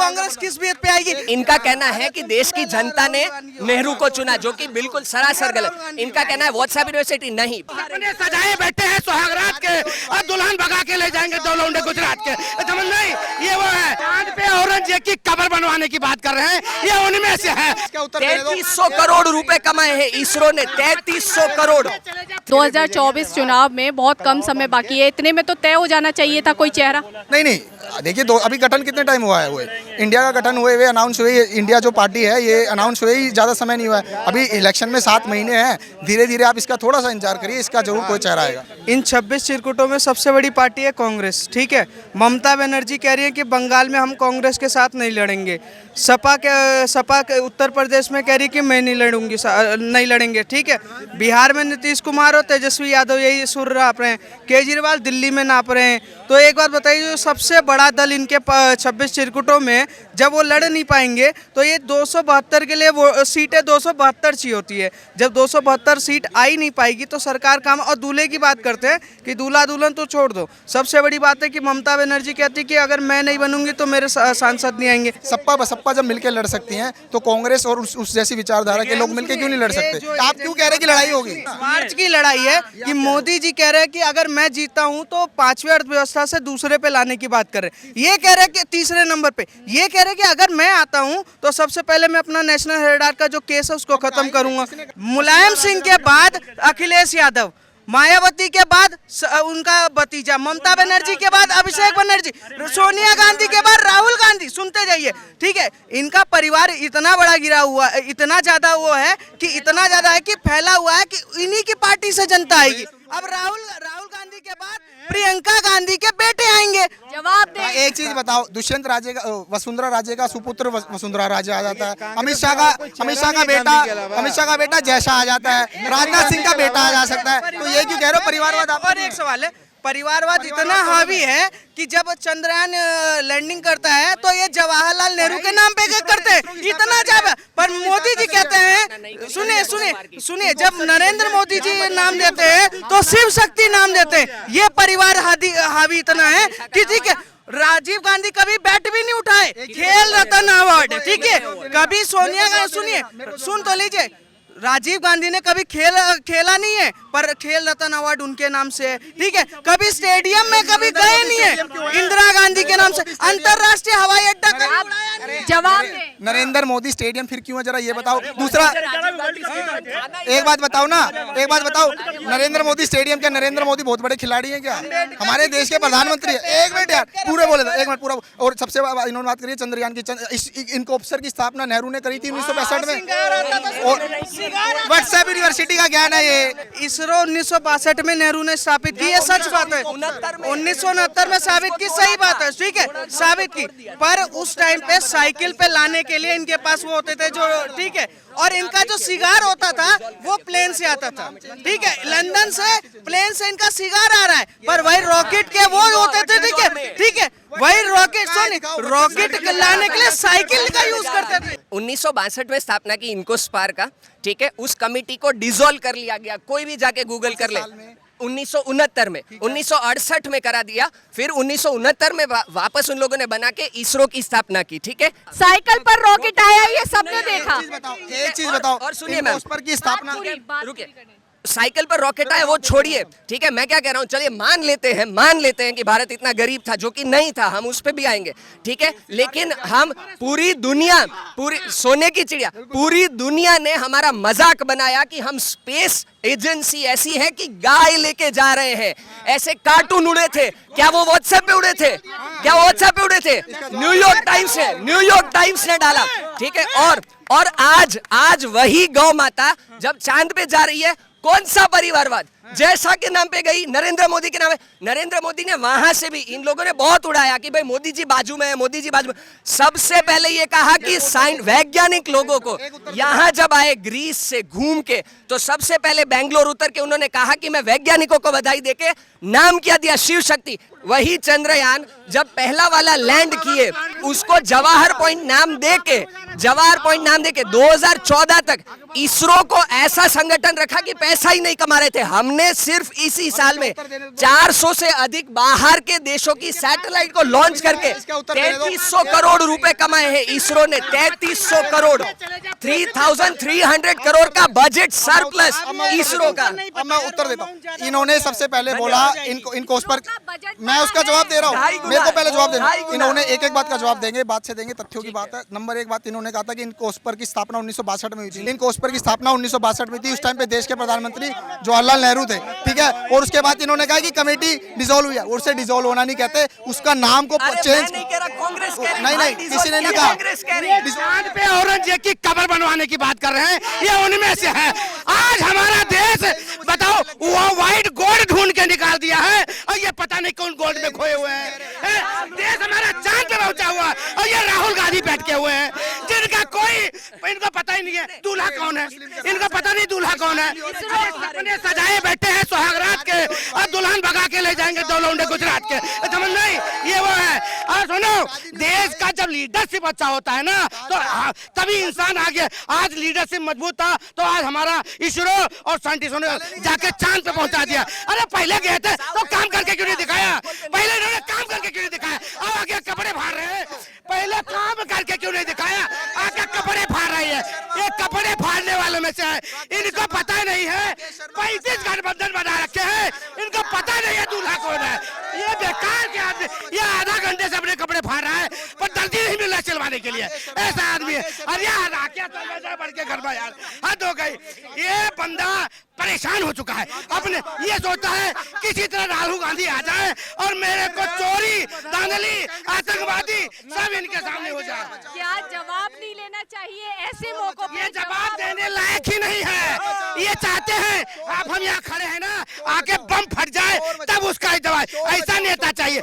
कांग्रेस किस बेत पे आएगी? इनका कहना है कि देश की जनता ने नेहरू को चुना, जो कि बिल्कुल सरासर गलत। इनका कहना है व्हाट्सएप यूनिवर्सिटी नहीं, अपने सजाए बैठे हैं सुहागरात के और दुल्हन भगा के ले जाएंगे दो लौंडे गुजरात के, समझ नहीं? ये वो है चांद पे औरंगजेब की कब्र बनवाने की बात कर रहे हैं, ये उनमें से है। 3300 करोड़ रुपए कमाए हैं इसरो ने, 3300 करोड़। 2024 चुनाव में बहुत कम समय बाकी है, इतने में तो तय हो जाना चाहिए था कोई चेहरा। नहीं देखिए, अभी गठन कितने टाइम हुआ है? हुए इंडिया का गठन हुए अनाउंस हुए, इंडिया जो पार्टी है ये अनाउंस हुए ही ज़्यादा समय नहीं हुआ है। अभी इलेक्शन में 7 महीने हैं, धीरे धीरे आप इसका थोड़ा सा इंतजार करिए, इसका जरूर कोई चेहरा आएगा। इन 26 चिरकुटों में सबसे बड़ी पार्टी है कांग्रेस, ठीक है। ममता बनर्जी कह रही है कि बंगाल में हम कांग्रेस के साथ नहीं लड़ेंगे। सपा के उत्तर प्रदेश में कह रही है कि मैं नहीं लड़ेंगे, ठीक है। बिहार में नीतीश कुमार और तेजस्वी यादव यही सुर नाप रहे हैं, केजरीवाल दिल्ली में नाप रहे हैं। तो एक बात बताइए, जो सबसे बड़ा दल इनके 26 चिरकुटों में, जब वो लड़ नहीं पाएंगे तो ये 272 के लिए वो सीटें 272 चाहिए होती है। जब 272 सीट आ ही नहीं पाएगी तो सरकार काम। और दूल्हे की बात करते हैं कि दूल्हा दुल्हन तो छोड़ दो, सबसे बड़ी बात है कि ममता बनर्जी कहती कि अगर मैं नहीं बनूंगी तो मेरे सांसद नहीं आएंगे। सपा जब मिलकर लड़ सकती हैं तो कांग्रेस और उस जैसी विचारधारा के लोग मिलकर क्यों नहीं लड़ सकते? आप क्यों कह रहे हैं कि लड़ाई होगी? मार्च की लड़ाई है कि मोदी जी कह रहे हैं कि अगर मैं जीता हूं तो 5वीं अर्थव्यवस्था से दूसरे पे लाने की बात कर रहे हैं। ये कह रहे हैं कि तीसरे नंबर पे, ये कह रहे हैं कि अगर मैं आता हूं तो सबसे पहले मैं अपना नेशनल हेराल्ड का जो केस है उसको खत्म करूंगा। मुलायम सिंह के बाद अखिलेश यादव, मायावती के बाद उनका भतीजा, ममता बनर्जी के बाद अभिषेक बनर्जी, सोनिया गांधी के बाद राहुल गांधी, सुनते जाइए, ठीक है। इनका परिवार इतना बड़ा गिरा हुआ, इतना ज्यादा वो है कि इतना ज्यादा है कि फैला हुआ है कि इन्हीं की पार्टी से जनता आएगी। अब राहुल गांधी के बाद प्रियंका गांधी के बेटे आएंगे। जवाब दे। एक चीज बताओ, दुष्यंत राजे का, वसुंधरा राजे का सुपुत्र वसुंधरा राजे आ जाता है, अमित शाह का बेटा जयशाह आ जाता है, राजनाथ सिंह का बेटा आ जा सकता है। तो ये क्यों कह रहे हो परिवारवाद? और एक सवाल है, परिवारवाद इतना हावी है कि जब चंद्रयान लैंडिंग करता है तो ये जवाहरलाल नेहरू के नाम पे करते हैं, इतना ज्यादा। पर मोदी जी कहते हैं, सुनिए, जब नरेंद्र मोदी जी नाम देते हैं तो शिव शक्ति नाम देते हैं। ये परिवार हावी इतना है कि ठीक है, राजीव गांधी कभी बैट भी नहीं उठाए, खेल रत्न अवार्ड, ठीक है। कभी सोनिया गांधी, सुन तो लीजिए, राजीव गांधी ने कभी खेला नहीं है, पर खेल रत्न अवार्ड उनके नाम से है, ठीक है। कभी स्टेडियम में कभी गए नहीं है, इंदिरा गांधी के नाम से। अंतरराष्ट्रीय हवाई अड्डा जवाब दे। नरेंद्र मोदी स्टेडियम फिर क्यों है, जरा ये बताओ। दूसरा एक बात बताओ, नरेंद्र मोदी स्टेडियम क्या नरेंद्र मोदी बहुत बड़े खिलाड़ी हैं क्या? हमारे देश के प्रधानमंत्री है। एक मिनट यार, पूरे बोले था, एक मिनट पूरा। और सबसे इन्होंने बात करी चंद्रयान की, इनको ऑफिसर की स्थापना नेहरू ने करी थी 1965 में। और व्हाट्सएप यूनिवर्सिटी का ज्ञान है ये। इसरो 1962 में नेहरू ने स्थापित की, ये सच बात है। 1969 में साबित की, सही बात है, ठीक है, साबित की। पर उस टाइम पे साइकिल पे लाने के लिए इनके पास वो होते थे जो, ठीक है। और इनका जो सिगार होता था वो प्लेन से आता था, ठीक है। लंदन से प्लेन से इनका सिगार आ रहा है, पर वही रॉकेट के वो होते थे, ठीक है। वही रॉकेट लाने के लिए साइकिल का यूज करते थे। 1962 में स्थापना की इनको स्पार का, ठीक है। उस कमेटी को डिसॉल्व कर लिया गया, कोई भी जाके गूगल कर ले। 1969 में, 1968 में करा दिया, फिर 1969 में वापस उन लोगों ने बना के इसरो की स्थापना की, ठीक है। साइकिल पर रॉकेट आया, ये सबने देखा। एक चीज बताओ, और सुनिए मैम, उस पर की स्थापना, रुकिए, साइकिल पर रॉकेट आया वो छोड़िए, ठीक है। मैं क्या कह रहा हूँ, चलिए मान लेते हैं कि भारत इतना गरीब था, जो कि नहीं था, हम उस पे भी आएंगे, ठीक है। लेकिन हम पूरी सोने की चिड़िया, पूरी दुनिया ने हमारा मजाक बनाया कि हम स्पेस एजेंसी ऐसी है कि गाय लेके जा रहे हैं। ऐसे कार्टून उड़े थे, क्या वो व्हाट्सएप पे उड़े थे? न्यूयॉर्क टाइम्स ने डाला, ठीक है। और आज वही गौ माता जब चांद पे जा रही है, कौन सा परिवारवाद? जयशाह के नाम पे गई, नरेंद्र मोदी के नाम है। नरेंद्र मोदी ने वहां से भी इन लोगों ने बहुत उड़ाया कि भाई मोदी जी बाजू में है, सबसे पहले ये कहा कि वैज्ञानिक लोगों को यहाँ जब आए ग्रीस से घूम के, तो सबसे पहले बेंगलोर उतर के उन्होंने कहा कि मैं वैज्ञानिकों को बधाई देके नाम क्या दिया, शिव शक्ति। वही चंद्रयान जब पहला वाला लैंड किए, उसको जवाहर पॉइंट नाम दे के जवाहर पॉइंट नाम देके 2014 तक इसरो को ऐसा संगठन रखा कि पैसा ही नहीं कमा रहे थे। हमने सिर्फ इसी साल में 400 से अधिक बाहर के देशों की सैटेलाइट को लॉन्च करके 3300 करोड़ रुपए कमाए हैं इसरो ने। 3300 करोड़, 3300 करोड़ का बजट सरप्लस इसरो का। अब मैं उत्तर देता हूँ। इन्होंने सबसे पहले बोला इनको उस पर, मैं उसका जवाब दे रहा हूँ, मेरे को पहले जवाब देना। इन्होंने एक एक बात का जवाब देंगे, बात से देंगे, तथ्यों की बात है। नंबर एक बात इन्होंने कहा था कि इनको उस पर की स्थापना 1962 में हुई थी। इनको उस पर की स्थापना 1962 में थी। उस टाइम पे देश के प्रधानमंत्री जवाहरलाल नेहरू थे, ठीक है। और उसके बाद इन्होंने कहा कि कमेटी डिसॉल्व हुई है। उससे डिसॉल्व होना नहीं कहते, उसका नाम को चेंज, नहीं किसी ने नहीं कहा। चांद पे औरंगजेब की कब्र बनवाने की बात कर रहे हैं, ये उनमें से है। आज हमारा देश बताओ वो व्हाइट गोल्ड ढूंढ के निकाल दिया है और ये पता नहीं कौन गोल्ड में खोए हुए हैं। देश हमारा चांद पे पहुंचा हुआ और ये राहुल गांधी बैठे हुए हैं, जिनका कोई इनको पता ही नहीं है दूल्हा कौन है। इनको पता नहीं दूल्हा कौन है। अपने सजाए बैठे हैं सुहागरात के और दुल्हन भगा के ले जाएंगे दो लौंडे गुजरात के, समझ नहीं, ये वो है। और सुनो, देश का जब लीडरशिप अच्छा होता है ना तो तभी इंसान आगे। आज लीडरशिप मजबूत था तो आज हमारा इसरो और साइंटिस्टों ने जाके चांद पे पहुंचा दिया। अरे पहले गए थे तो काम करके क्यों नहीं दिखाया? पहले इन्होंने काम करके क्यों नहीं दिखाया? अब आगे कपड़े फाड़ रहे हैं, पहले काम करके क्यों नहीं दिखाया? आगे कपड़े फाड़ रही है। ये कपड़े फाड़ने वालों में से है, इनको पता नहीं है। 35 गठबंधन बना रखे हैं, इनको पता नहीं है दूल्हा कौन है। ये बेकार के आदमी, ये आधा घंटे से अपने कपड़े फाड़ रहा है पर दर्जी नहीं मिल रहा सिलवाने के लिए, ऐसा आदमी है। अरे यार आके बढ़ के घर में यार हद हो गई। ये बंदा परेशान हो चुका है, अपने ये सोचता है किसी तरह राहुल गांधी आ जाए और मेरे को चोरी, धांधली, आतंकवादी सब इनके सामने हो जाए। क्या जवाब नहीं लेना चाहिए ऐसे मौकों पे? ये जवाब देने लायक ही नहीं है। ये चाहते हैं आप हम यहाँ खड़े हैं ना, आके बम फट जाए तब उसका जवाब। ऐसा नेता चाहिए।